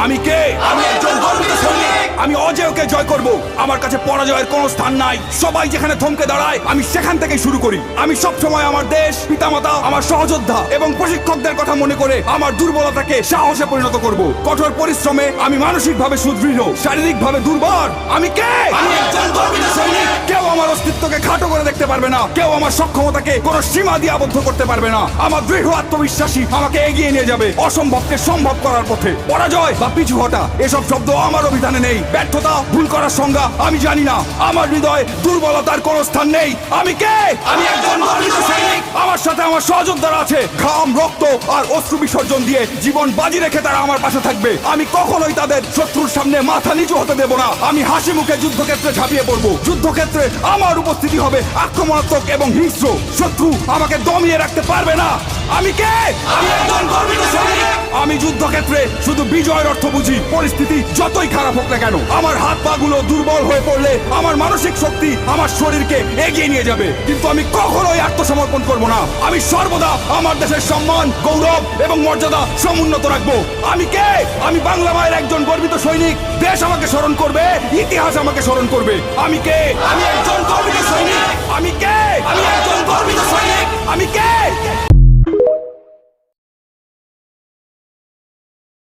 আমি কে? আমি একজন গর্বিত সৈনিক। আমি অজেয়কে জয় করব। আমার কাছে পরাজয়ের কোনো স্থান নাই। সবাই যেখানে থমকে দাঁড়ায় আমি সেখান থেকেই শুরু করি। আমি সব সময় আমার দেশ, পিতামাতা, আমার সহযোদ্ধা এবং প্রশিক্ষকদের কথা মনে করে আমার দুর্বলতাকে সাহসে পরিণত করব। কঠোর পরিশ্রমে আমি মানসিকভাবে সুদৃঢ়, শারীরিকভাবে দুর্বল। আমি কে? আমি একজন গর্বিত সৈনিক। কেউ আমার অস্তিত্বকে খাটো করে দেখতে পারবে না। কেউ আমার সক্ষমতাকে কোনো সীমা দিয়ে আবদ্ধ করতে পারবে না। আমার দৃঢ় আত্মবিশ্বাসী আমাকে এগিয়ে নিয়ে যাবে অসম্ভবকে সম্ভব করার পথে। পরাজয় বা পিছু হটা এসব শব্দ আমার অভিধানে নেই। ব্যর্থতা, ভুল করার সংজ্ঞা আমি জানি না। আমার হৃদয়ে দুর্বলতার কোনো স্থান নেই। আমি কে? আমি একজন গর্বিত সৈনিক। আমার সাথে আমার সহযোদ্ধারা আছে। ঘাম, রক্ত আর অশ্রু বিসর্জন দিয়ে জীবন বাজি রেখে তারা আমার পাশে থাকবে। আমি কখনোই তাদের শত্রুর সামনে মাথা নিচু হতে দেব না। আমি হাসি মুখে যুদ্ধক্ষেত্রে ঝাঁপিয়ে পড়বো। যুদ্ধক্ষেত্রে আমার উপস্থিতি হবে আক্রমণাত্মক এবং হিংস্র। শত্রু আমাকে দমিয়ে রাখতে পারবে না। আমি কে? আমি একজন গর্বিত সৈনিক। আমি যুদ্ধক্ষেত্রে শুধু বিজয়ের অর্থ বুঝি। পরিস্থিতি যতই খারাপ হোক না কেন, আমার হাত পা গুলো দুর্বল হয়ে পড়লে আমার মানসিক শক্তি আমার শরীরকে এগিয়ে নিয়ে যাবে। কিন্তু আমি কখনোই আত্মসমর্পণ করব না। আমি সর্বদা আমার দেশের সম্মান, গৌরব এবং মর্যাদা সমুন্নত রাখবো। আমি কে? আমি বাংলা মায়ের একজন গর্বিত সৈনিক। দেশ আমাকে স্মরণ করবে, ইতিহাস আমাকে স্মরণ করবে। আমি কে? আমি একজন গর্বিত সৈনিক।